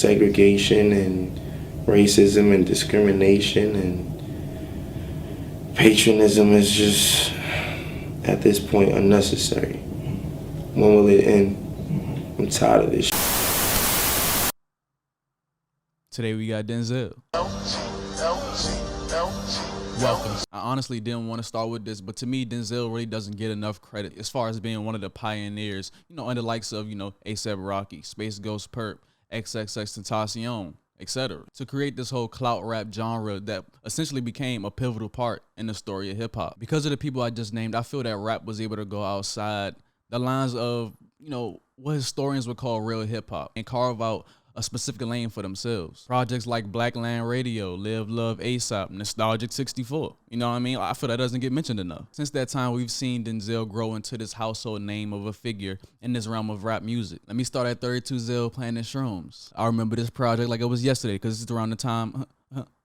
segregation and racism and discrimination and patronism is just, at this point, unnecessary. When will it end? I'm tired of this shit. Today we got Denzel. Welcome. I honestly didn't want to start with this, but to me, Denzel really doesn't get enough credit as far as being one of the pioneers, under the likes of, A$AP Rocky, Space Ghost Perp, XXXTentacion, etc. To create this whole clout rap genre that essentially became a pivotal part in the story of hip hop. Because of the people I just named, I feel that rap was able to go outside the lines of, what historians would call real hip hop and carve out a specific lane for themselves. Projects like Blackland Radio, Live Love ASAP, Nostalgic 64. You know what I mean? I feel that doesn't get mentioned enough. Since that time, we've seen Denzel grow into this household name of a figure in this realm of rap music. Let me start at 32 Zell playing the Shrooms. I remember this project like it was yesterday because it's around the time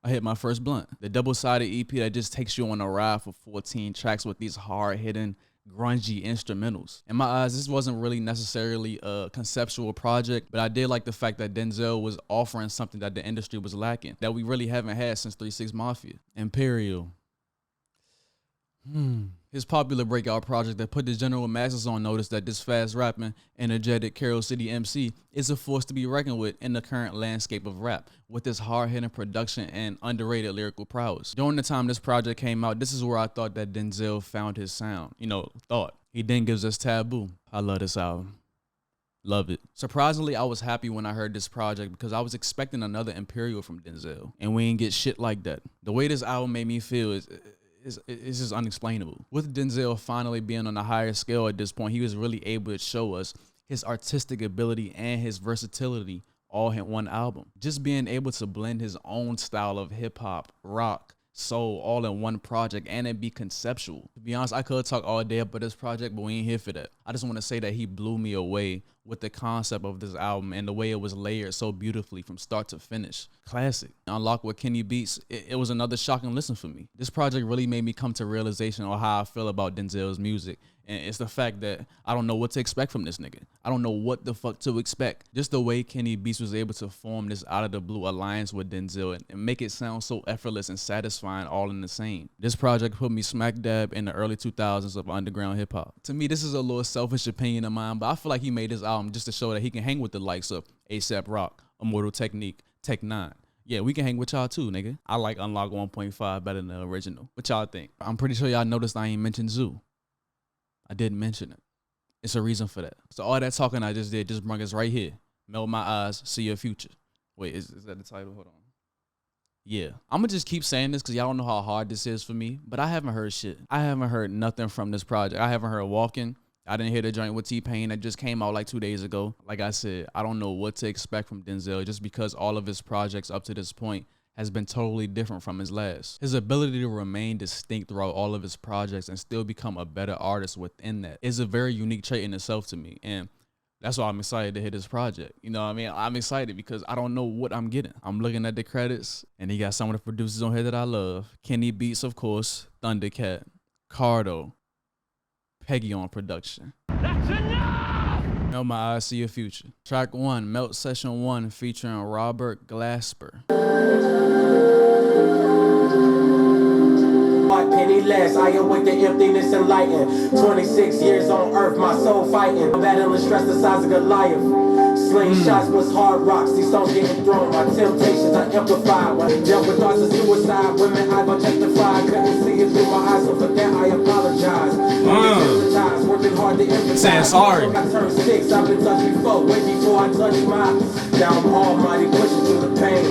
I hit my first blunt. The double-sided EP that just takes you on a ride for 14 tracks with these hard-hitting, grungy instrumentals. In my eyes, this wasn't really necessarily a conceptual project, but I did like the fact that Denzel was offering something that the industry was lacking, that we really haven't had since 3 6 Mafia. Imperial. His popular breakout project that put the general masses on notice that this fast-rapping, energetic Carroll City MC is a force to be reckoned with in the current landscape of rap, with its hard-hitting production and underrated lyrical prowess. During the time this project came out, this is where I thought that Denzel found his sound. He then gives us Taboo. I love this album. Love it. Surprisingly, I was happy when I heard this project because I was expecting another Imperial from Denzel, and we ain't get shit like that. The way this album made me feel is just unexplainable. With Denzel finally being on a higher scale at this point, he was really able to show us his artistic ability and his versatility all in one album. Just being able to blend his own style of hip hop, rock, soul, all in one project and it be conceptual. To be honest, I could talk all day about this project, but we ain't here for that. I just want to say that he blew me away with the concept of this album and the way it was layered so beautifully from start to finish. Classic. Unlocked with Kenny Beats, it was another shocking listen for me. This project really made me come to realization on how I feel about Denzel's music. And it's the fact that I don't know what to expect from this nigga. I don't know what the fuck to expect. Just the way Kenny Beats was able to form this out of the blue alliance with Denzel and make it sound so effortless and satisfying all in the same. This project put me smack dab in the early 2000s of underground hip hop. To me, this is a little selfish opinion of mine, but I feel like he made this album just to show that he can hang with the likes of A$AP Rock, Immortal Technique, Tech 9. Yeah, we can hang with y'all too, nigga. I like Unlock 1.5 better than the original. What y'all think? I'm pretty sure y'all noticed I ain't mentioned Zoo. I didn't mention it. It's a reason for that. So all that talking I just did just brought us right here. Melt my eyes, see your future. Wait, is that the title? Hold on. Yeah. I'm going to just keep saying this because y'all don't know how hard this is for me, but I haven't heard shit. I haven't heard nothing from this project. I haven't heard Walkin. I didn't hear the joint with T-Pain that just came out like 2 days ago. Like I said, I don't know what to expect from Denzel just because all of his projects up to this point has been totally different from his last. His ability to remain distinct throughout all of his projects and still become a better artist within that is a very unique trait in itself to me. And that's why I'm excited to hit this project. You know what I mean? I'm excited because I don't know what I'm getting. I'm looking at the credits and he got some of the producers on here that I love. Kenny Beats, of course, Thundercat, Cardo, Peggy on production. That's enough! Melt My Eyes, See Your Future. Track 1, Melt Session 1 featuring Robert Glasper. Penny less, I awake the emptiness and lighten. 26 years on earth, my soul fighting. Battling stress the size of Goliath. Slingshots was hard rocks, these stones getting thrown. My temptations are amplified. When dealt with thoughts of suicide, women I gon' testify. Couldn't see it through my eyes, so for that I apologize. Working hard to emphasize. Saying sorry. I turned 6, I've been touched before, way before I touched my. Now I'm almighty pushing through the pain.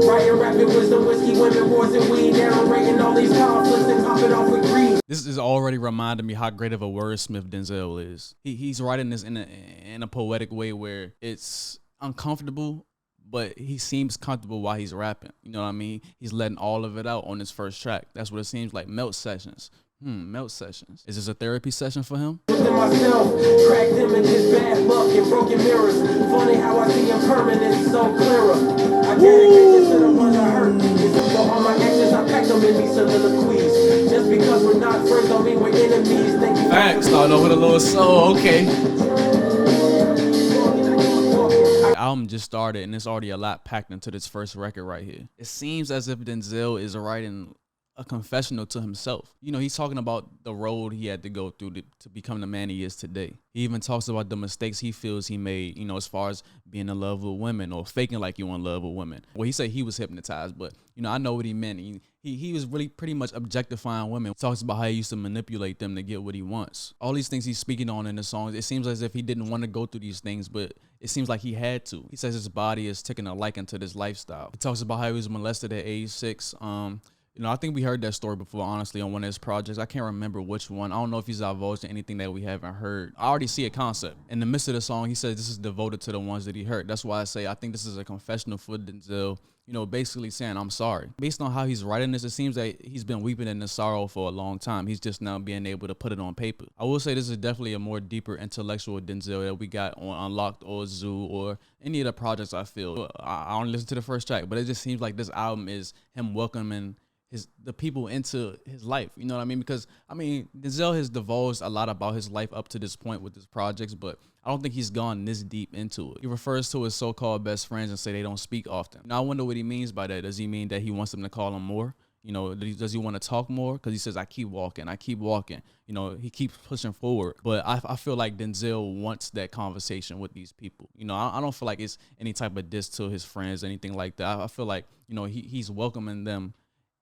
Writing rapid wisdom, whiskey, women, wars, and weed. Narrating all these conflicts and top it off with greed. This is already reminding me how great of a wordsmith Denzel is. He's writing this in a poetic way where it's uncomfortable, but he seems comfortable while he's rapping. You know what I mean? He's letting all of it out on his first track. That's what it seems like. Melt Sessions. Melt Sessions. Is this a therapy session for him? Myself, cracked images, bad luck, and broken mirrors. Funny how I see impermanence so clearer. I dedicate this to the ones I hurt. For all my actions, I packed them in these soliloquies. Just because we're not friends don't mean we're enemies. Thank you. Facts. Starting over with a little soul. Okay. album just started and it's already a lot packed into this first record right here. It seems as if Denzel is writing a confessional to himself. You know, he's talking about the road he had to go through to become the man he is today. He even talks about the mistakes he feels he made, you know, as far as being in love with women or faking like you in love with women. Well, he said he was hypnotized, but, you know, I know what he meant. He was really pretty much objectifying women. He talks about how he used to manipulate them to get what he wants. All these things he's speaking on in the songs, it seems as if he didn't want to go through these things, but it seems like he had to. He says his body is taking a liking to this lifestyle. He talks about how he was molested at age 6. You know, I think we heard that story before, honestly, on one of his projects. I can't remember which one. I don't know if he's divulged to anything that we haven't heard. I already see a concept. In the midst of the song, he says this is devoted to the ones that he hurt. That's why I say I think this is a confessional for Denzel, you know, basically saying, I'm sorry. Based on how he's writing this, it seems that he's been weeping in his sorrow for a long time. He's just now being able to put it on paper. I will say this is definitely a more deeper intellectual Denzel that we got on Unlocked or Zoo or any of the projects I feel. I only listen to the first track, but it just seems like this album is him welcoming the people into his life, you know what I mean? Because I mean, Denzel has divulged a lot about his life up to this point with his projects, but I don't think he's gone this deep into it. He refers to his so-called best friends and say they don't speak often. Now I wonder what he means by that. Does he mean that he wants them to call him more? You know, does he want to talk more? Because he says, I keep walking. You know, he keeps pushing forward. But I feel like Denzel wants that conversation with these people. You know, I don't feel like it's any type of diss to his friends, anything like that. I feel like, you know, he's welcoming them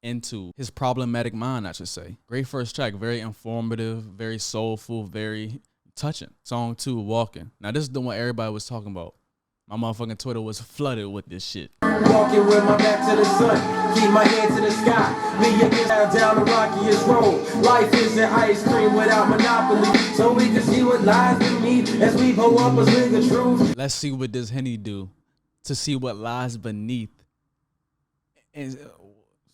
into his problematic mind, I should say. Great first track, very informative, very soulful, very touching. Song 2, Walkin. Now this is the one everybody was talking about. My motherfucking Twitter was flooded with this shit. Walking with my back to the sun, keep my head to the sky. Me and this down the rockiest road. Life isn't ice cream without monopoly, so we can see what lies beneath as we pull up a swing of truth. Let's see what this Henny do to see what lies beneath. And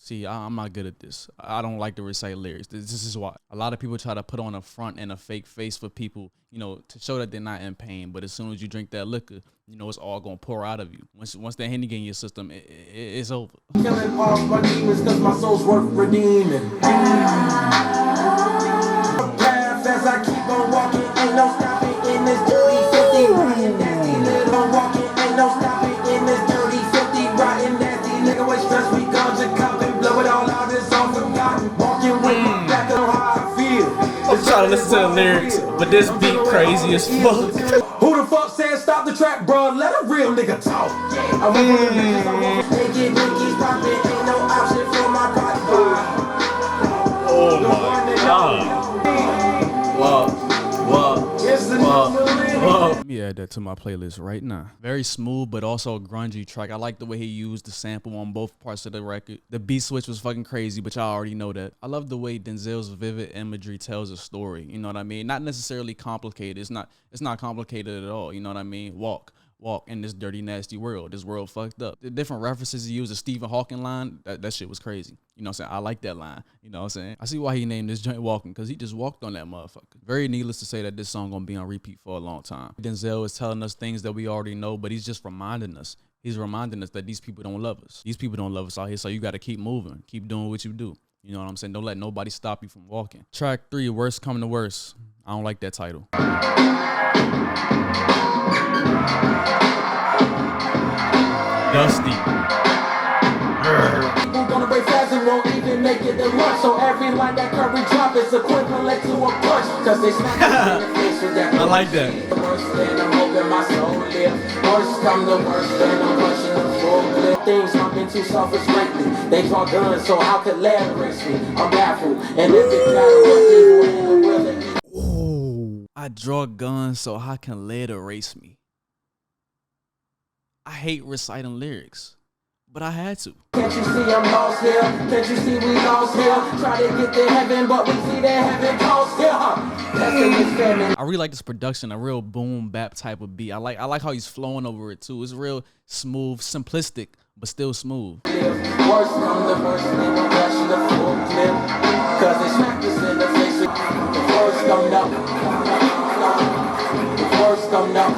see, I'm not good at this. I don't like to recite lyrics. This is why. A lot of people try to put on a front and a fake face for people, you know, to show that they're not in pain. But as soon as you drink that liquor, you know, it's all going to pour out of you. Once that Henny get in your system, it's over. Killing off my demons because my soul's worth redeeming. Path as I keep on walking, ain't no stopping in this dirty 50. Rotten nasty little walking, ain't no stopping in this dirty 50. Rotten nasty nigga, wait, stress we ganja cupping. Blow it all out, it's all forgotten. Walking with my back on how I feel. I'm trying to listen to the lyrics, but this beat crazy as fuck. Who the fuck said stop the track, bro? Let a real nigga talk. I want the bitches, I want they get Ricky's poppin'. Ain't no option for my pocket. Oh my god. Let me add that to my playlist right now. Very smooth, but also a grungy track. I like the way he used the sample on both parts of the record. The beat switch was fucking crazy, but y'all already know that. I love the way Denzel's vivid imagery tells a story. You know what I mean? Not necessarily complicated. It's not complicated at all. You know what I mean? Walk in this dirty, nasty world. This world fucked up. The different references he used, the Stephen Hawking line, that shit was crazy. You know what I'm saying? I like that line. You know what I'm saying? I see why he named this joint Walkin', because he just walked on that motherfucker. Very needless to say that this song gonna be on repeat for a long time. Denzel is telling us things that we already know, but he's just reminding us. He's reminding us that these people don't love us. These people don't love us out here, so you gotta keep moving. Keep doing what you do. You know what I'm saying? Don't let nobody stop you from walking. Track 3, Worst Come to Worst. I don't like that title. Dusty. People gonna break fast and won't even make it to lunch. So every line that Curry drop is equivalent to a punch. Cause they smack us in the face with that. I like that. Worse than I'm hoping my soul live. Worst come to worst, then I'm punching the full clip. Things I've been too selfish lately. They draw guns, so how could lead erase me? I'm baffled. And if it matter what people in the world that Ooh, I draw guns, so how can lead erase me? I hate reciting lyrics, but I had to. can't you see I'm lost here? Can't you see we lost here? Try to get to heaven, but we see that heaven cost here. That's the experiment. I really like this production, a real boom bap type of beat. I like how he's flowing over it too. It's real smooth, simplistic, but still smooth. Worst come to worst, they won't rush the full clip. Cause they smacked us in the face. The worst come down. The worst come down.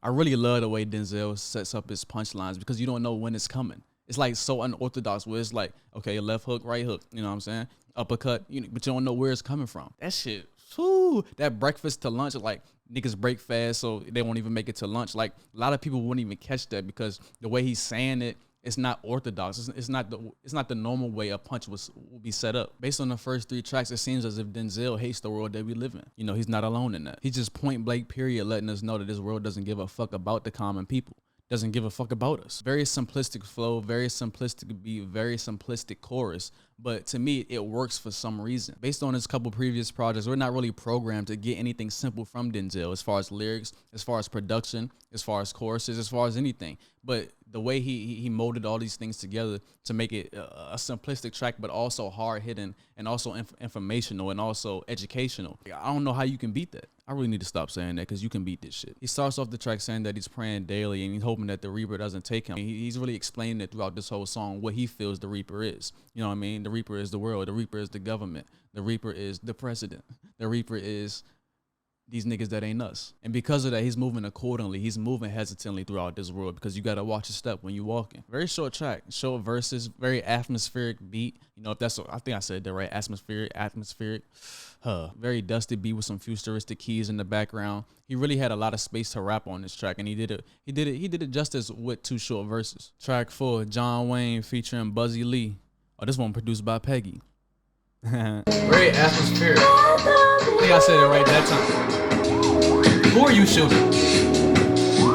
I really love the way Denzel sets up his punchlines because you don't know when it's coming. It's like so unorthodox where it's like, okay, left hook, right hook. You know what I'm saying? uppercut, but you don't know where it's coming from. That shit, whew, that breakfast to lunch, like niggas break fast so they won't even make it to lunch. Like a lot of people wouldn't even catch that because the way he's saying it, it's not orthodox. It's not the normal way a punch will be set up. Based on the first 3 tracks, it seems as if Denzel hates the world that we live in. He's not alone in that. He's just point blank period letting us know that this world doesn't give a fuck about the common people. Doesn't give a fuck about us. Very simplistic flow, very simplistic beat, very simplistic chorus. But to me, it works for some reason. Based on his couple previous projects, we're not really programmed to get anything simple from Denzel as far as lyrics, as far as production, as far as choruses, as far as anything. But the way he molded all these things together to make it a simplistic track, but also hard-hitting and also informational and also educational. I don't know how you can beat that. I really need to stop saying that because you can beat this shit. He starts off the track saying that he's praying daily and he's hoping that the Reaper doesn't take him. He's really explaining it throughout this whole song what he feels the Reaper is. You know what I mean? The Reaper is the world. The Reaper is the government. The Reaper is the president. The Reaper is these niggas that ain't us. And because of that, he's moving accordingly. He's moving hesitantly throughout this world because you got to watch your step when you walking. Very short track, short verses, very atmospheric beat. If that's, I think I said that right, atmospheric. Very dusty beat with some futuristic keys in the background. He really had a lot of space to rap on this track, and he did it justice with 2 short verses. Track 4, John Wayne featuring Buzzy Lee. Oh, this one produced by Peggy. Very atmospheric. I think I said it right that time. Who are you shooting?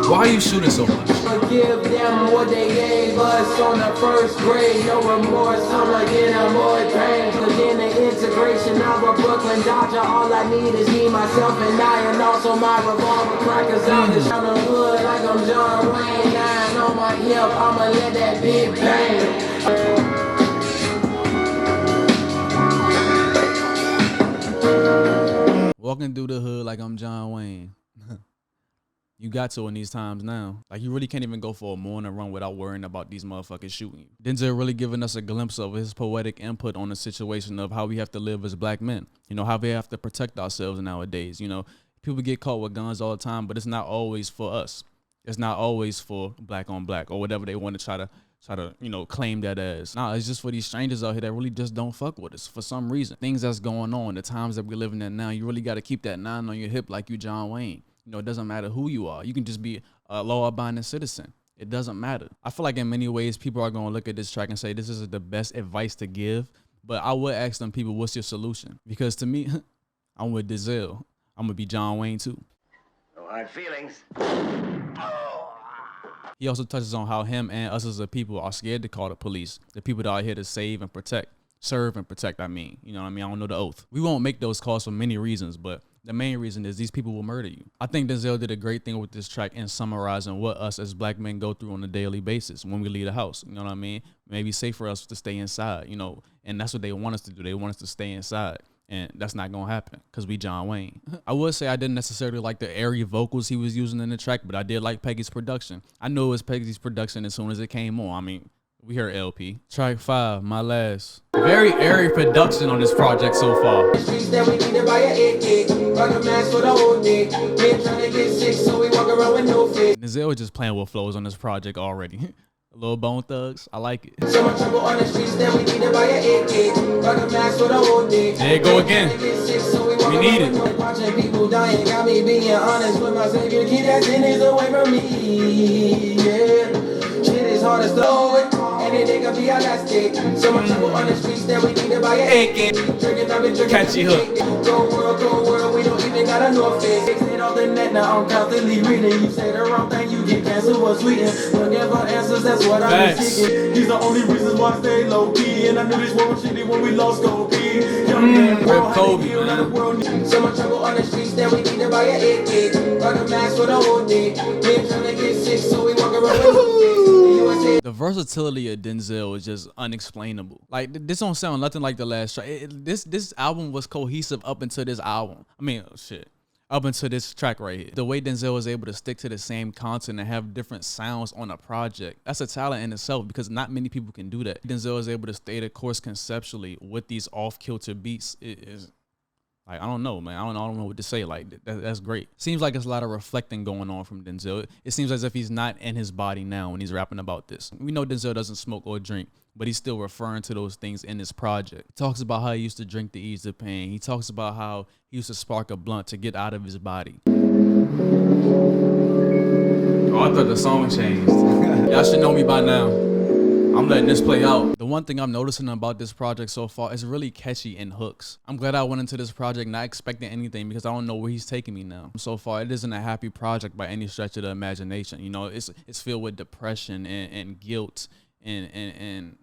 Why are you shooting so much? Give them what they gave us on the first grade. No remorse, I'ma get them more pain. Cause in the integration of a Brooklyn Dodger, all I need is me, myself, and I, and also my revolver crackers out the hood like I'm John Wayne. 9 on my hip, I'ma let that big bang. Walking through the hood like I'm John Wayne. You got to in these times now. Like, you really can't even go for a morning run without worrying about these motherfuckers shooting you. Denzel really giving us a glimpse of his poetic input on the situation of how we have to live as black men. How we have to protect ourselves nowadays. People get caught with guns all the time, but it's not always for us. It's not always for black on black or whatever they want to try to claim that as. Nah, it's just for these strangers out here that really just don't fuck with us for some reason. Things that's going on, the times that we're living in now, you really got to keep that 9 on your hip like you John Wayne. It doesn't matter who you are. You can just be a law-abiding citizen. It doesn't matter. I feel like in many ways, people are going to look at this track and say, this is the best advice to give. But I would ask them people, what's your solution? Because to me, I'm with Denzel. I'm going to be John Wayne too. No hard feelings. He also touches on how him and us as a people are scared to call the police. The people that are here to save and protect. Serve and protect, I mean. I don't know the oath. We won't make those calls for many reasons, but the main reason is these people will murder you. I think Denzel did a great thing with this track in summarizing what us as black men go through on a daily basis when we leave the house. You know what I mean? Maybe safe for us to stay inside, and that's what they want us to do. They want us to stay inside. And that's not going to happen because we John Wayne. I would say I didn't necessarily like the airy vocals he was using in the track, but I did like Peggy's production. I knew it was Peggy's production as soon as it came on. I mean, we heard LP. Track 5, My Last. Very airy production on this project so far. Denzel was just playing with flows on this project already. A little Bone Thugs, I like it. So much trouble on the streets that we need to buy an AK. Rock a mask for the whole day. There you go again. We need it. Watching people dying got me being honest with my savior. Keep that sentence away from me. Yeah, shit is hard to slow it. And they nigga be elastic. So much trouble on the streets that we need to buy an AK. Drinking, I've been drinking. Catchy hook. Cold world, we don't even got a North Face. It off the net, now I'm constantly reading. You say the wrong thing, you get canceled or sweetened. Looking for answers, that's what I'm seeking. These are only reasons why I stay low key. And I knew this world was shitty when we lost Kobe. Young man, world, Kobe, man. So much trouble on the streets that we need to buy an AK. Rock a mask for the whole day. Been trying to get sick, so we walk around with no face. The versatility of Denzel is just unexplainable. Like, this don't sound nothing like the last track. This album was cohesive up until this album. I mean, shit. Up until this track right here. The way Denzel was able to stick to the same content and have different sounds on a project, that's a talent in itself because not many people can do that. Denzel is able to stay the course conceptually with these off-kilter beats. Like, I don't know, man. I don't know what to say. Like, that's great. Seems like there's a lot of reflecting going on from Denzel. It seems as if he's not in his body now when he's rapping about this. We know Denzel doesn't smoke or drink, but he's still referring to those things in this project. He talks about how he used to drink to ease the pain. He talks about how he used to spark a blunt to get out of his body. Oh, I thought the song changed. Y'all should know me by now. I'm letting this play out. The one thing I'm noticing about this project so far is really catchy in hooks. I'm glad I went into this project not expecting anything because I don't know where he's taking me now. So far, it isn't a happy project by any stretch of the imagination. You know, it's filled with depression and guilt and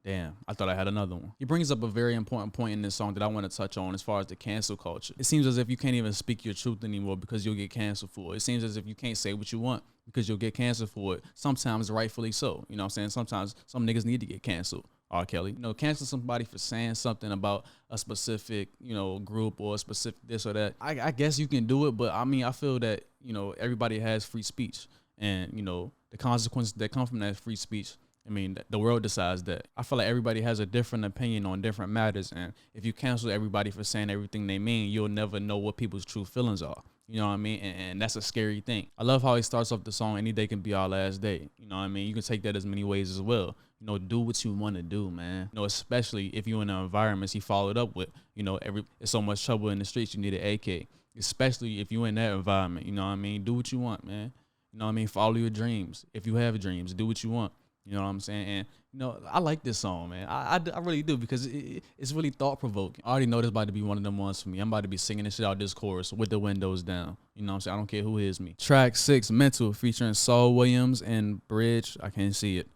damn, I thought I had another one. He brings up a very important point in this song that I want to touch on as far as the cancel culture. It seems as if you can't even speak your truth anymore because you'll get canceled for it. It seems as if you can't say what you want because you'll get canceled for it. Sometimes rightfully so. You know what I'm saying? Sometimes some niggas need to get canceled. R. Kelly. You know, cancel somebody for saying something about a specific, you know, group or a specific this or that. I guess you can do it, but I mean, I feel that, you know, everybody has free speech. And, you know, the consequences that come from that free speech, I mean, the world decides that. I feel like everybody has a different opinion on different matters. And if you cancel everybody for saying everything they mean, you'll never know what people's true feelings are. You know what I mean? And that's a scary thing. I love how he starts off the song, any day can be our last day. You know what I mean? You can take that as many ways as well. You know, do what you want to do, man. You know, especially if you're in the environments he followed up with. You know, there's so much trouble in the streets, you need an AK. Especially if you're in that environment. You know what I mean? Do what you want, man. You know what I mean? Follow your dreams. If you have dreams, do what you want. You know what I'm saying? And, you know, I like this song, man. I really do because it's really thought-provoking. I already know this about to be one of them ones for me. I'm about to be singing this shit out this chorus with the windows down. You know what I'm saying? I don't care who hears me. Track 6, Mental, featuring Saul Williams and Bridge. I can't see it.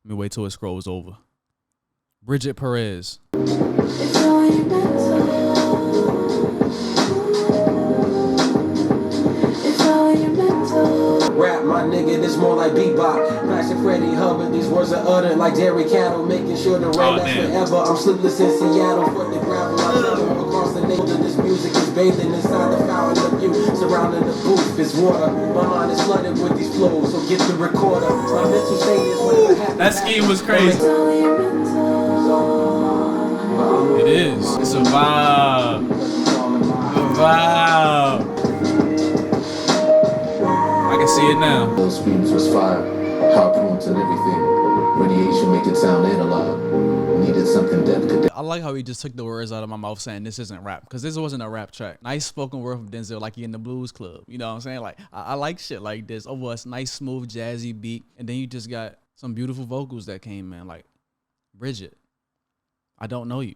Let me wait till it scrolls over. Bridget Perez. Rap, my nigga, this more like bebop. Flashing Freddie Hubbard, these words are uttered like dairy cattle, making sure the rain lasts forever. I'm sleepless in Seattle, for the gravel I travel across the nation. This music is bathing inside the fountain of you. Surrounding the booth is water. My mind is flooded with these flows, so get the recorder. My mental state is whatever happens. That scheme was crazy. It is. It's a vibe. A vibe. I can see it now. Those screams was fire, harpoons and everything. Radiation make it sound analog. Needed something that could. I like how he just took the words out of my mouth saying this isn't rap, because this wasn't a rap track. Nice spoken word from Denzel, like he in the blues club. You know what I'm saying? Like I like shit like this. Over a nice, smooth, jazzy beat, and then you just got some beautiful vocals that came in. Like, Bridget, I don't know you,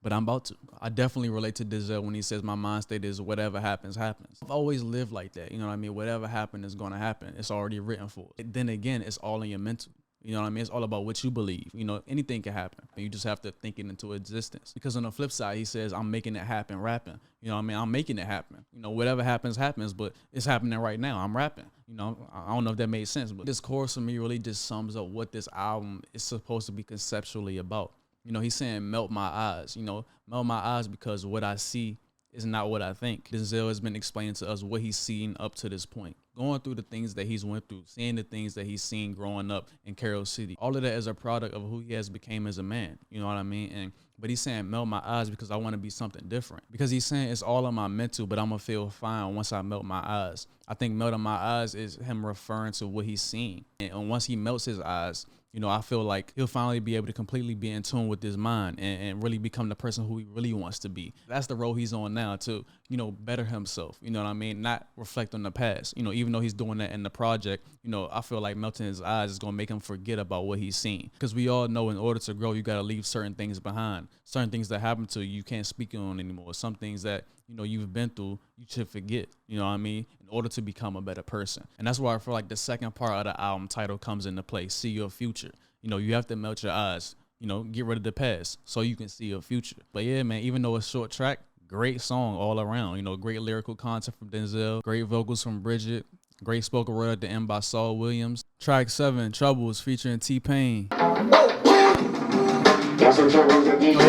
but I'm about to. I definitely relate to Denzel when he says my mind state is whatever happens, happens. I've always lived like that. You know what I mean? Whatever happened is going to happen. It's already written for. Then again, it's all in your mental. You know what I mean? It's all about what you believe. You know, anything can happen. You just have to think it into existence. Because on the flip side, he says, I'm making it happen rapping. You know what I mean? I'm making it happen. You know, whatever happens, happens, but it's happening right now. I'm rapping. You know, I don't know if that made sense, but this chorus for me really just sums up what this album is supposed to be conceptually about. You know, he's saying melt my eyes. You know, melt my eyes because what I see is not what I think. Denzel has been explaining to us what he's seen up to this point. Going through the things that he's went through, seeing the things that he's seen growing up in Carroll City. All of that is a product of who he has become as a man. You know what I mean? But he's saying melt my eyes because I want to be something different. Because he's saying it's all in my mental, but I'm going to feel fine once I melt my eyes. I think melting my eyes is him referring to what he's seeing. And once he melts his eyes, you know, I feel like he'll finally be able to completely be in tune with his mind and really become the person who he really wants to be. That's the role he's on now to, you know, better himself. You know what I mean? Not reflect on the past. You know, even though he's doing that in the project, you know, I feel like melting his eyes is going to make him forget about what he's seen. Because we all know in order to grow, you got to leave certain things behind. Certain things that happen to you can't speak on anymore. Some things that, you know, you've been through, you should forget. You know what I mean? In order to become a better person. And that's why I feel like the second part of the album title comes into play. See your future. You know, you have to melt your eyes, you know, get rid of the past so you can see your future. But yeah, man, even though it's a short track, great song all around. You know, great lyrical content from Denzel, great vocals from Bridget, great spoken word at the end by Saul Williams. Track 7, Troubles, featuring T-Pain. Oh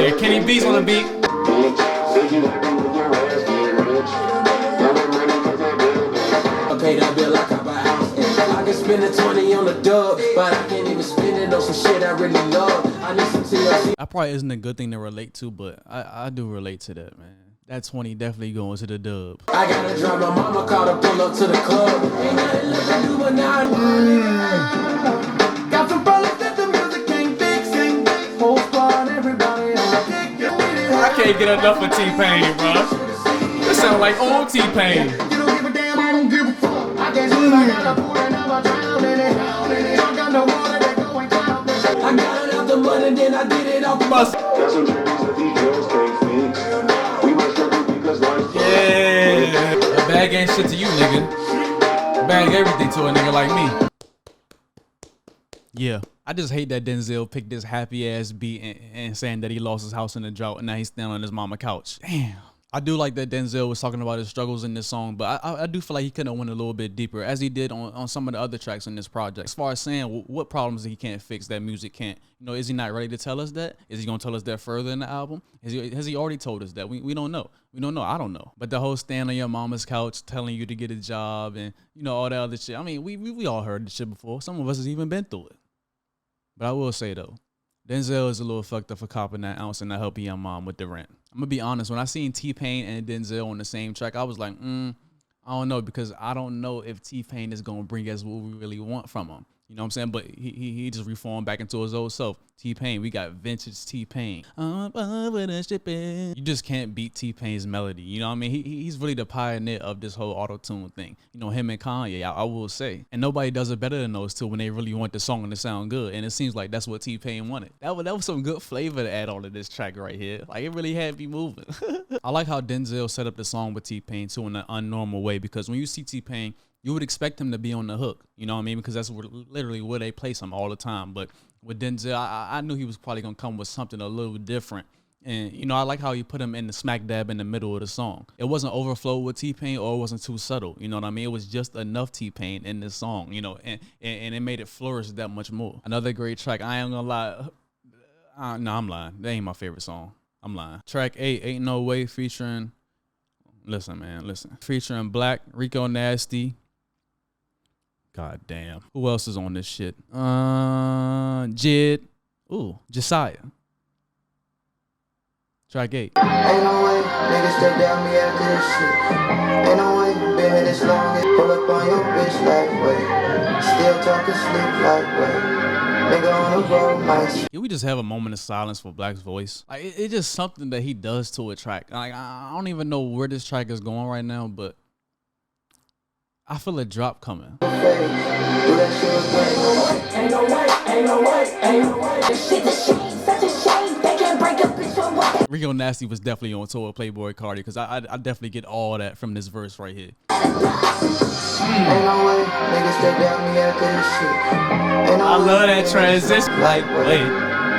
yeah, Kenny B's on the beat. I pay that bill like I buy house. I can spend a 20 on the dub, but I can't even spend it know some shit I really love. I need some TLC. That probably isn't a good thing to relate to, but I do relate to that, man. That 20 definitely going to the dub. I gotta drive my mama car to pull up to the club. Ain't nothing left to do but now. Got some problems that the music can't fix. Whole squad, everybody on the dick. I can't get enough of T-Pain, bro. This sound like old T-Pain. You don't give a damn, I don't give a fuck. I can't swim, I got a pool and I'm a drown in it. I got no water that go and drown. I got it out the mud and then I did it off the bus. Got some journeys that these girls can't fix. We must struggle because life's Yeah. The bag ain't shit to you, nigga. Bag everything to a nigga like me. Yeah, I just hate that Denzel picked this happy ass beat and saying that he lost his house in the drought and now he's standing on his mama couch. Damn. I do like that Denzel was talking about his struggles in this song, but I do feel like he could have went a little bit deeper, as he did on some of the other tracks in this project. As far as saying what problems he can't fix that music can't, you know, is he not ready to tell us that? Is he gonna tell us that further in the album? Has he already told us that? We don't know. We don't know. I don't know. But the whole stand on your mama's couch telling you to get a job and, you know, all that other shit. I mean, we all heard this shit before. Some of us has even been through it. But I will say though, Denzel is a little fucked up for copping that ounce and not helping your mom with the rent. I'm gonna be honest, when I seen T-Pain and Denzel on the same track, I was like, I don't know, because I don't know if T-Pain is gonna bring us what we really want from him. You know what I'm saying? But he just reformed back into his old self. T-Pain, we got vintage T-Pain. You just can't beat T-Pain's melody. You know what I mean? He's really the pioneer of this whole auto-tune thing. You know, him and Kanye, I will say. And nobody does it better than those two when they really want the song to sound good. And it seems like that's what T-Pain wanted. That was some good flavor to add on to this track right here. Like, it really had me moving. I like how Denzel set up the song with T-Pain too in an unnormal way, because when you see T-Pain, you would expect him to be on the hook, you know what I mean? Because that's literally where they place him all the time. But with Denzel, I knew he was probably going to come with something a little different. And, you know, I like how you put him in the smack dab in the middle of the song. It wasn't overflow with T-Pain, or it wasn't too subtle, you know what I mean? It was just enough T-Pain in this song, you know, and it made it flourish that much more. Another great track, I ain't going to lie. No, I'm lying. That ain't my favorite song. I'm lying. Track 8, Ain't No Way, featuring, featuring Black, Rico Nasty. God damn. Who else is on this shit? Jid. Ooh, Jasiah. Track 8. Ain't no way, niggas step down me after this shit. Ain't no way, been here this long. Pull up on your bitch like way. Still talking sleep like way. Nigga on the road, nice. Can we just have a moment of silence for Black's voice? Like, it's just something that he does to a track. Like, I don't even know where this track is going right now, but I feel a drop coming. Ain't no way, ain't no way, ain't no way. This shit is shame, such a shame. They can't break a bitch from what? Rico Nasty was definitely on tour with Playboy Cardi, because I definitely get all that from this verse right here. Ain't no way, niggas step down me after this shit. Ain't no I way, love that transition. like Wait.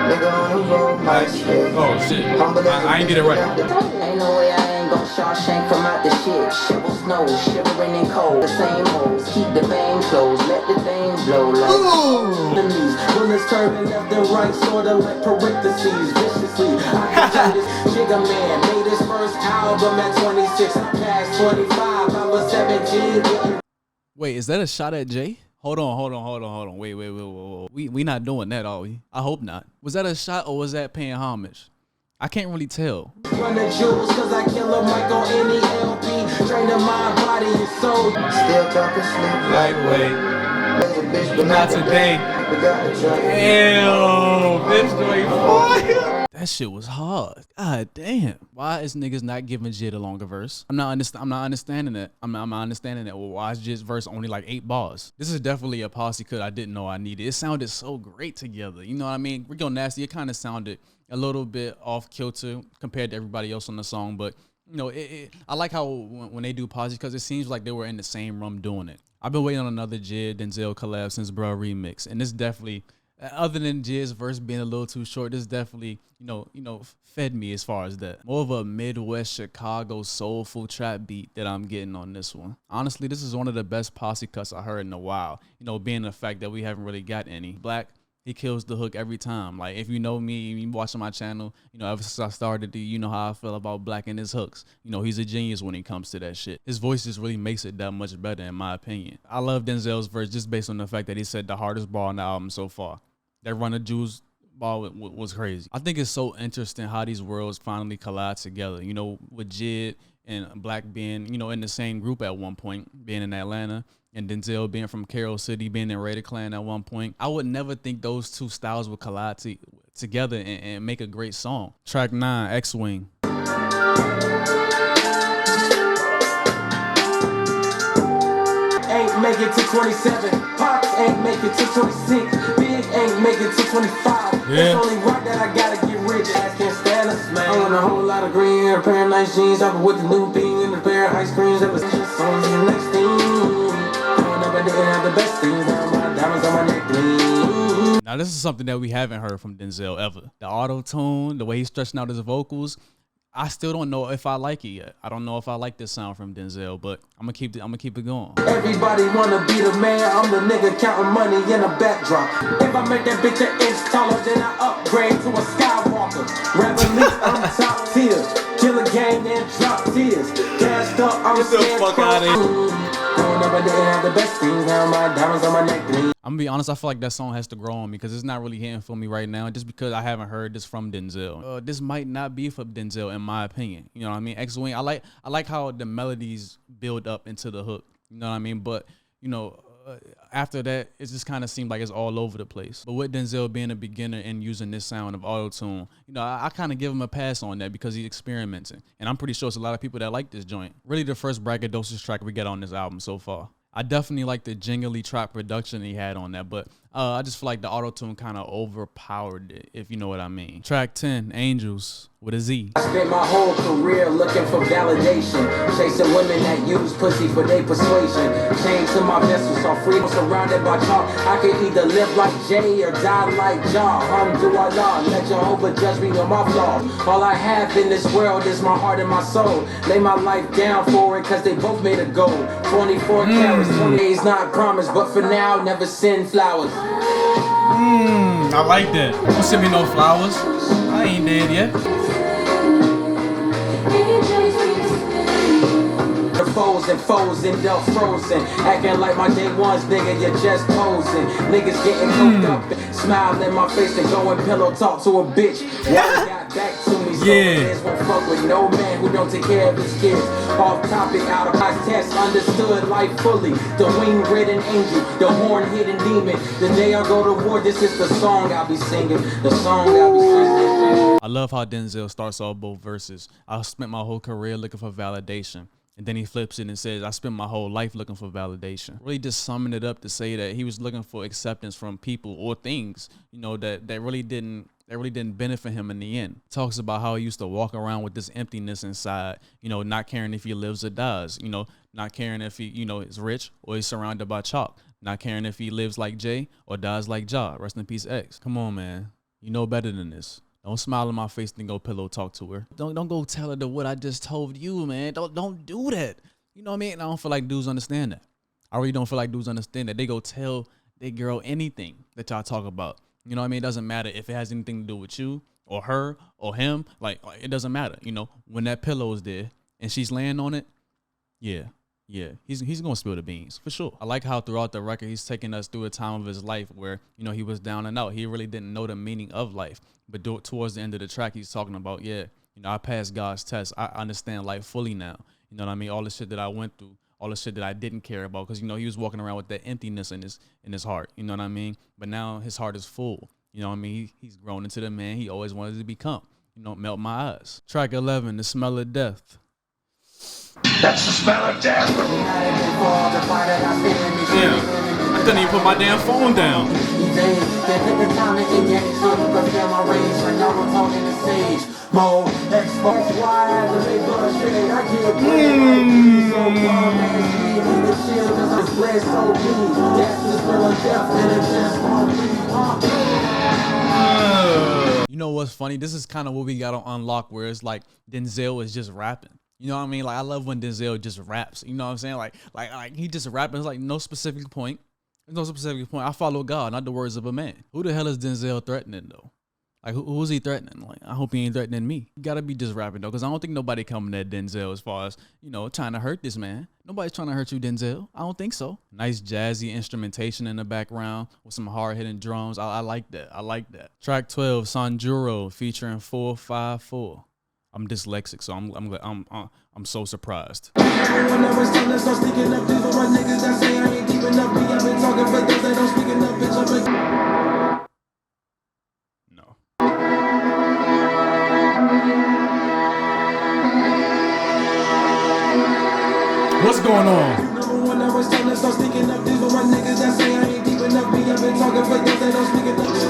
Nigga on the road, nice. Oh shit. I ain't get it right. Ain't no way I ain't gon' Shawshank from out the shit. Shovel snow, shivering in cold. The same hoes, keep the bang closed, let the thing blow like Enemies, bullets turning left and right, sorta like parentheses, viciously. I can do this. Jigga Man made his first album at 26, past 25, I was 17. Wait, is that a shot at Jay? Hold on. Wait. We not doing that, are we? I hope not. Was that a shot or was that paying homage? I can't really tell. Run the jewels, cause I kill a mic on any LP. Train the mind, body, and soul. still talking sleep like way. There's a bitch, but Not today. We got the truck. Ew, bitch doing fire. That shit was hard. God damn. Why is niggas not giving Jid a longer verse? I'm not understanding that. I'm not understanding that. Well, why is Jid's verse only like 8 bars? This is definitely a posse cut I didn't know I needed. It sounded so great together. You know what I mean? Rico Nasty, it kind of sounded a little bit off kilter compared to everybody else on the song, but you know, I like how when they do posse, because it seems like they were in the same room doing it. I've been waiting on another Jid Denzel collab since Bro remix, and this definitely, other than Jid's verse being a little too short, this definitely, you know, fed me as far as that. More of a Midwest Chicago soulful trap beat that I'm getting on this one. Honestly, this is one of the best posse cuts I heard in a while. You know, being the fact that we haven't really got any. Black, he kills the hook every time. Like, if you know me, you watching my channel, you know, ever since I started, you know how I feel about Black and his hooks. You know, he's a genius when it comes to that shit. His voice just really makes it that much better, in my opinion. I love Denzel's verse just based on the fact that he said the hardest bar on the album so far. that run the Jews ball was crazy. I think it's so interesting how these worlds finally collide together. You know, with Jid and Black being, you know, in the same group at one point, being in Atlanta, and Denzel being from Carroll City, being in Raider Clan at one point. I would never think those two styles would collide together and make a great song. Track 9, X-Wing. Ain't make it to 27. Pops ain't make it to 26. Big ain't make it to 25. Yeah. It's only right that I gotta get rich. I can't stand us, man. I want a whole lot of green, a pair of nice jeans, up with the new bean and a pair of ice creams. That was just on the next thing. I didn't have the best things. Now my diamonds on my neck gleam. Now this is something that we haven't heard from Denzel ever. The auto tune, the way he's stretching out his vocals. I still don't know if I like it yet. I don't know if I like this sound from Denzel, but I'm gonna keep it going. Everybody wanna be the man. I'm the nigga counting money in a backdrop. If I make that bitch an inch taller, then I upgrade to a Skywalker. Revolution, I'm top tier. Kill a game, then drop tears. Gassed up, I'm Get the fuck out of here. I'm gonna be honest, I feel like that song has to grow on me because it's not really hitting for me right now, just because I haven't heard this from Denzel. This might not be for Denzel in my opinion. You know what I mean? X-Wing, I like how the melodies build up into the hook. You know what I mean? But you know, after that, it just kind of seemed like it's all over the place. But with Denzel being a beginner and using this sound of auto-tune, you know, I kind of give him a pass on that because he's experimenting. And I'm pretty sure it's a lot of people that like this joint. Really the first braggadocious track we get on this album so far. I definitely like the jingly trap production he had on that, but I just feel like the auto-tune kind of overpowered it, if you know what I mean. Track 10, Angelz, with a Z. I spent my whole career looking for validation, chasing women that use pussy for their persuasion. Chained to my vessel, saw freedom surrounded by chalk. I could either live like Jay or die like Jah. Alhamdulillah, let Jehovah judge me on my flaws. All I have in this world is my heart and my soul. Lay my life down for it, cause they both made a goal. 24 carats, 20 days not promised, but for now, never send flowers. I like that. Don't send me no flowers. I ain't dead yet. Foes and foes end up frozen, acting like my day ones, nigga, you're just posing. Niggas getting hooked up and smile in my face and go and pillow talk to a bitch. One got back to me, so yeah. Won't fuck with no man who don't take care of his kids. Off topic, out of my test, understood life fully. The wing-ridden angel, the horn-hidden demon. The day I go to war, this is the song I'll be singing. The song I'll be singing. I love how Denzel starts off both verses. I spent my whole career looking for validation. And then he flips it and says, I spent my whole life looking for validation. Really just summing it up to say that he was looking for acceptance from people or things, you know, that really didn't benefit him in the end. Talks about how he used to walk around with this emptiness inside, you know, not caring if he lives or dies, you know, not caring if he, you know, is rich or he's surrounded by chalk, not caring if he lives like Jay or dies like Jah. Rest in peace, X. Come on, man. You know better than this. Don't smile in my face and go pillow talk to her. Don't go tell her what I just told you, man. Don't do that. You know what I mean? And I don't feel like dudes understand that. I really don't feel like dudes understand that. They go tell their girl anything that y'all talk about. You know what I mean? It doesn't matter if it has anything to do with you or her or him. Like, it doesn't matter. You know, when that pillow is there and she's laying on it, yeah, he's gonna spill the beans for sure. I like how throughout the record he's taking us through a time of his life where, you know, he was down and out. He really didn't know the meaning of life. But towards the end of the track, he's talking about, yeah, you know, I passed God's test. I understand life fully now. You know what I mean? All the shit that I went through, all the shit that I didn't care about, because, you know, he was walking around with that emptiness in his heart. You know what I mean? But now his heart is full. You know what I mean? He's grown into the man he always wanted to become. You know, melt my eyes. Track 11, The Smell of Death. That's the smell of death. Damn, I couldn't even put my damn phone down. You know what's funny? This is kind of what we got on Unlock, where it's like Denzel is just rapping. You know what I mean? Like, I love when Denzel just raps. You know what I'm saying? Like he just rapping. It's like no specific point. There's no specific point. I follow God, not the words of a man. Who the hell is Denzel threatening though? Like, who's he threatening? Like, I hope he ain't threatening me. You gotta be just rapping, though, because I don't think nobody coming at Denzel as far as, you know, trying to hurt this man. Nobody's trying to hurt you, Denzel. I don't think so. Nice jazzy instrumentation in the background with some hard-hitting drums. I like that. I like that. Track 12, Sanjuro, featuring 454. I'm dyslexic, so I'm so surprised. No. What's going on?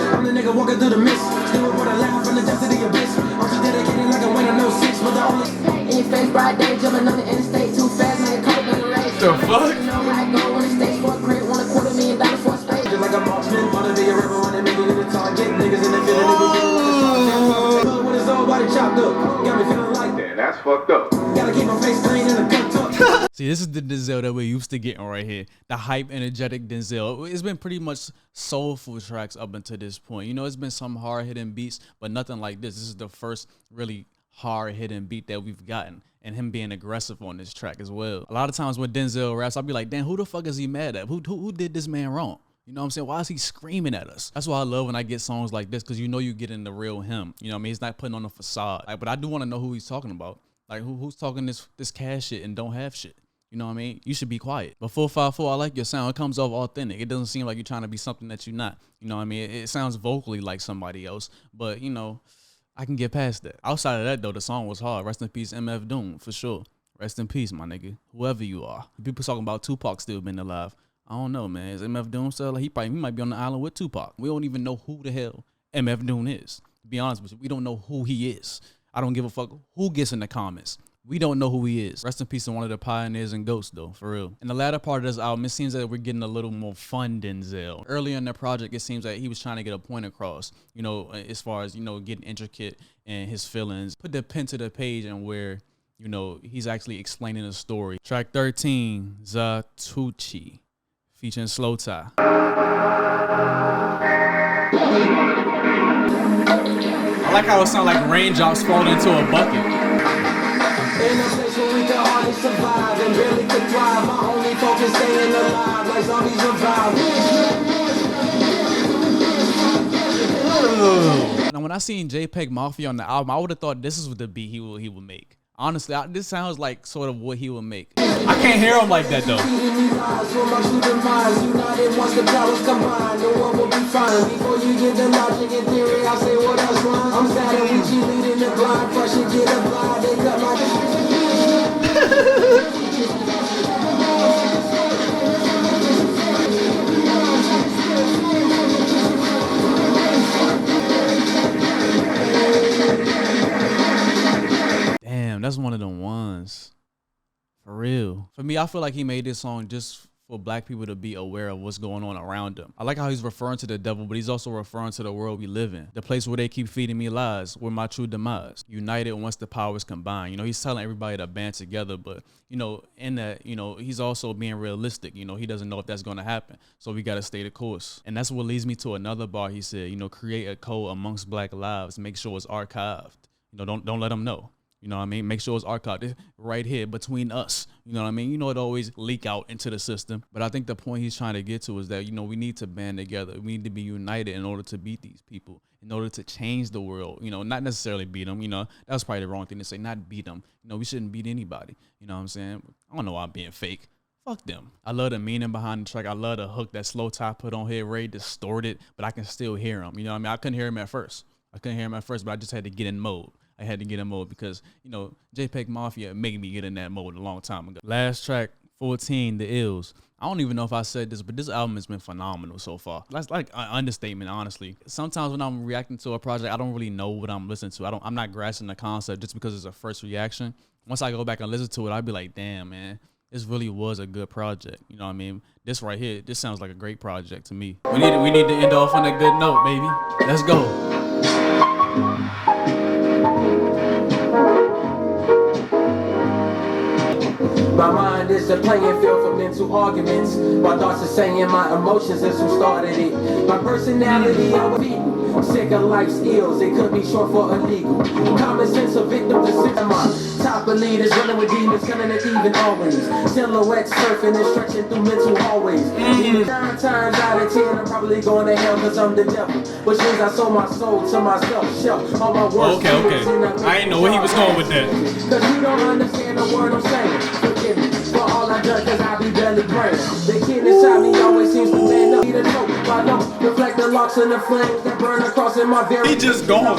I'm the nigga walking through the mist. Still with a laugh from the depths of the abyss. I'm just dedicated like a winner, no six. But the only in your face, bright day, jumping on the interstate too fast, man. Cold in the race. The fuck? You know where I go when it stays for a crate, $250,000 for a space. Just like a marksman, wanna be a river when they make it in the target. Niggas in the field, niggas get it. When it's all body chopped up, got me feeling like that. That's fucked up. Gotta keep my face clean and a gun tucked. See, this is the Denzel that we're used to getting right here. The hype, energetic Denzel. It's been pretty much soulful tracks up until this point. You know, it's been some hard-hitting beats, but nothing like this. This is the first really hard-hitting beat that we've gotten, and him being aggressive on this track as well. A lot of times when Denzel raps, I'll be like, damn, who the fuck is he mad at? Who did this man wrong? You know what I'm saying? Why is he screaming at us? That's why I love when I get songs like this, because you know you getting the real him. You know what I mean? He's not putting on a facade. Like, but I do want to know who he's talking about. Like, who's talking this cash shit and don't have shit? You know what I mean? You should be quiet. But 454, I like your sound. It comes off authentic. It doesn't seem like you're trying to be something that you're not. You know what I mean? It sounds vocally like somebody else. But, you know, I can get past that. Outside of that, though, the song was hard. Rest in peace, MF Doom, for sure. Rest in peace, my nigga. Whoever you are. People talking about Tupac still being alive. I don't know, man. Is MF Doom still? Like, he might be on the island with Tupac. We don't even know who the hell MF Doom is. To be honest with you, we don't know who he is. I don't give a fuck who gets in the comments. We don't know who he is. Rest in peace to one of the pioneers and ghosts, though, for real. In the latter part of this album, it seems that we're getting a little more fun Denzel. Earlier in the project, it seems like he was trying to get a point across, you know, as far as, you know, getting intricate in his feelings. Put the pen to the page and where, you know, he's actually explaining a story. Track 13, Zatoichi, featuring slowthai. I like how it sounds like raindrops falling into a bucket. In a place where we can hardly survive and barely could thrive. My only focus staying alive like zombies revive. Now, when I seen JPEG Mafia on the album, I would have thought this is what the beat he would make. Honestly, this sounds like sort of what he would make. I can't hear him like that, though. United once the powers combine, no one will be fine. Before you get the logic and theory, I say what else wrong. I'm Zatoichi leading the blind, fresh and get a blind. They cut my Damn, that's one of them ones. For real. For me, I feel like he made this song just for black people to be aware of what's going on around them. I like how he's referring to the devil, but he's also referring to the world we live in. The place where they keep feeding me lies, where my true demise. United once the powers combine. You know, he's telling everybody to band together, but, you know, in that, you know, he's also being realistic. You know, he doesn't know if that's going to happen. So we got to stay the course. And that's what leads me to another bar he said, you know, create a code amongst black lives. Make sure it's archived. You know, don't let them know. You know what I mean? Make sure it's archived right here between us. You know what I mean? You know, it always leak out into the system. But I think the point he's trying to get to is that, you know, we need to band together. We need to be united in order to beat these people, in order to change the world. You know, not necessarily beat them. You know, that's probably the wrong thing to say, not beat them. You know, we shouldn't beat anybody. You know what I'm saying? I don't know why I'm being fake. Fuck them. I love the meaning behind the track. I love the hook that slowthai put on here, very distorted, but I can still hear him. You know what I mean? I couldn't hear him at first. But I just had to get in mode. I had to get in mode because, you know, JPEG Mafia made me get in that mode a long time ago. Last track, 14, the EYEZ. I don't even know if I said this, but this album has been phenomenal so far. That's like an understatement, honestly. Sometimes when I'm reacting to a project, I don't really know what I'm listening to. I'm not grasping the concept just because it's a first reaction. Once I go back and listen to it, I'll be like, damn, man, this really was a good project. You know what I mean? This right here, this sounds like a great project to me. We need to end off on a good note, baby. Let's go. My mind is a playing field for mental arguments. My thoughts are saying my emotions is who started it. My personality, I would be Sick of life's ills, it could be short for illegal. Common sense of victim to cinema. Top of leaders running with demons, killing it even always. Silhouettes surfing and stretching through mental hallways. 9 times out of 10, I'm probably going to hell because I'm the devil. Which means I sold my soul to myself. Shell all my words. Okay. I didn't know where he was going with that. Cause you don't understand the word I'm saying. Forgive me for all I've done, cause I be barely praying. The kid inside me always seems to man up. Need a note, I know. Reflect the locks and the flames that burn across in my very. He just gone.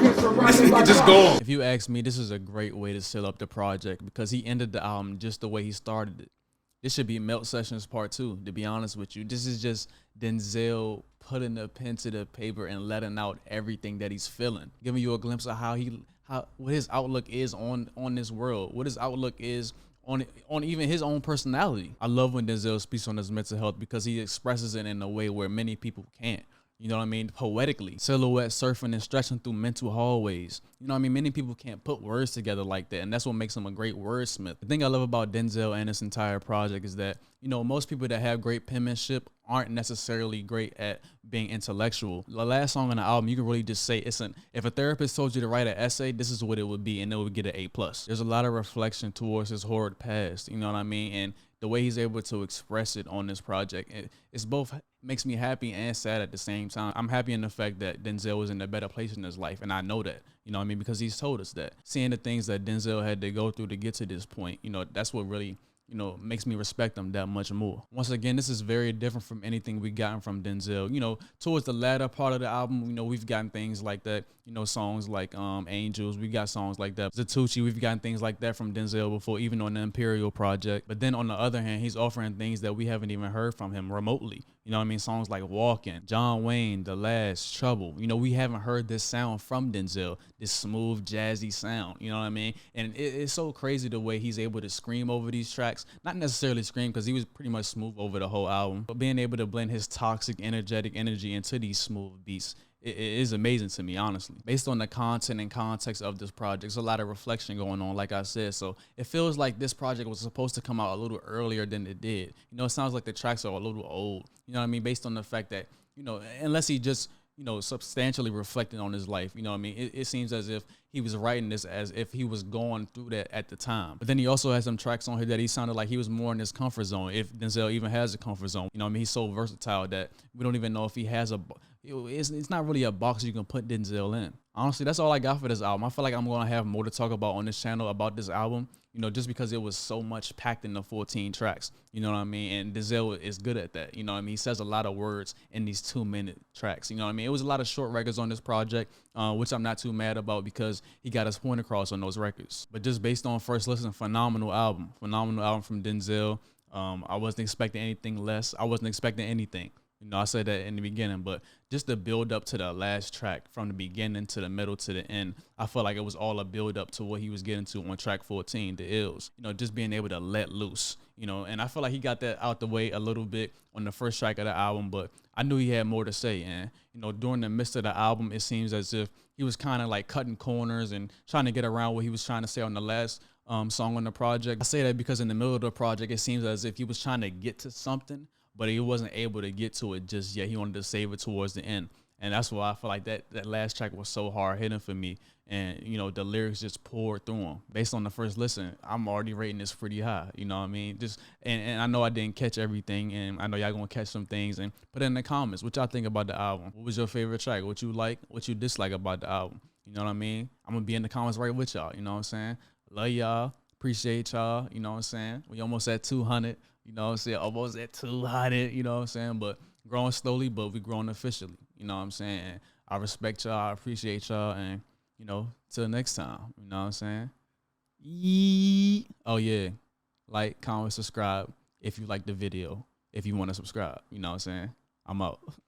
This nigga just gone. If you ask me, this is a great way to seal up the project because he ended the album just the way he started it. This should be Melt Sessions Part 2, to be honest with you. This is just Denzel putting the pen to the paper and letting out everything that he's feeling, giving you a glimpse of what his outlook is on this world, what his outlook is on even his own personality. I love when Denzel speaks on his mental health because he expresses it in a way where many people can't. You know what I mean? Poetically. Silhouette surfing and stretching through mental hallways. You know what I mean? Many people can't put words together like that, and that's what makes him a great wordsmith. The thing I love about Denzel and this entire project is that, you know, most people that have great penmanship aren't necessarily great at being intellectual. The last song on the album, you can really just say if a therapist told you to write an essay, this is what it would be, and it would get an A+. There's a lot of reflection towards his horrid past, you know what I mean? And the way he's able to express it on this project, it's both makes me happy and sad at the same time. I'm happy in the fact that Denzel is in a better place in his life, and I know that, you know what I mean, because he's told us that. Seeing the things that Denzel had to go through to get to this point, you know, that's what really, you know, makes me respect him that much more. Once again, this is very different from anything we gotten from Denzel. You know, towards the latter part of the album, you know, we've gotten things like that, you know, songs like Angelz, we got songs like that. Zatoichi, we've gotten things like that from Denzel before, even on the Imperial project. But then on the other hand, he's offering things that we haven't even heard from him remotely. You know what I mean? Songs like Walkin, John Wayne, The Last, Trouble. You know, we haven't heard this sound from Denzel, this smooth, jazzy sound. You know what I mean? And it's so crazy the way he's able to scream over these tracks. Not necessarily scream, because he was pretty much smooth over the whole album, but being able to blend his toxic, energetic energy into these smooth beats, it is amazing to me, honestly. Based on the content and context of this project, there's a lot of reflection going on, like I said. So it feels like this project was supposed to come out a little earlier than it did. You know, it sounds like the tracks are a little old. You know what I mean? Based on the fact that, you know, unless he just, you know, substantially reflecting on his life, you know what I mean? It seems as if he was writing this as if he was going through that at the time. But then he also has some tracks on here that he sounded like he was more in his comfort zone, if Denzel even has a comfort zone. You know what I mean? He's so versatile that we don't even know if he has it's not really a box you can put Denzel in. Honestly, that's all I got for this album. I feel like I'm going to have more to talk about on this channel about this album, you know, just because it was so much packed in the 14 tracks, you know what I mean? And Denzel is good at that, you know what I mean? He says a lot of words in these 2-minute tracks, you know what I mean? It was a lot of short records on this project, which I'm not too mad about because he got his point across on those records. But just based on first listen, phenomenal album from Denzel. I wasn't expecting anything less. I wasn't expecting anything. You know, I said that in the beginning, but just the build up to the last track, from the beginning to the middle to the end, I felt like it was all a build up to what he was getting to on track 14, the EYEZ. You know, just being able to let loose, you know, and I feel like he got that out the way a little bit on the first track of the album, but I knew he had more to say. And, you know, during the midst of the album, it seems as if he was kind of like cutting corners and trying to get around what he was trying to say on the last song on the project. I say that because in the middle of the project, it seems as if he was trying to get to something, but he wasn't able to get to it just yet. He wanted to save it towards the end. And that's why I feel like that last track was so hard hitting for me. And, you know, the lyrics just poured through him. Based on the first listen, I'm already rating this pretty high. You know what I mean? Just and I know I didn't catch everything, and I know y'all gonna catch some things, and put it in the comments what y'all think about the album. What was your favorite track? What you like? What you dislike about the album? You know what I mean? I'm gonna be in the comments right with y'all. You know what I'm saying? Love y'all. Appreciate y'all. You know what I'm saying? We almost at 200. You know what I'm saying? Almost at 200, you know what I'm saying? But growing slowly, but we growing officially. You know what I'm saying? And I respect y'all. I appreciate y'all. And, you know, till next time. You know what I'm saying? Oh, yeah. Like, comment, subscribe if you like the video. If you want to subscribe. You know what I'm saying? I'm out.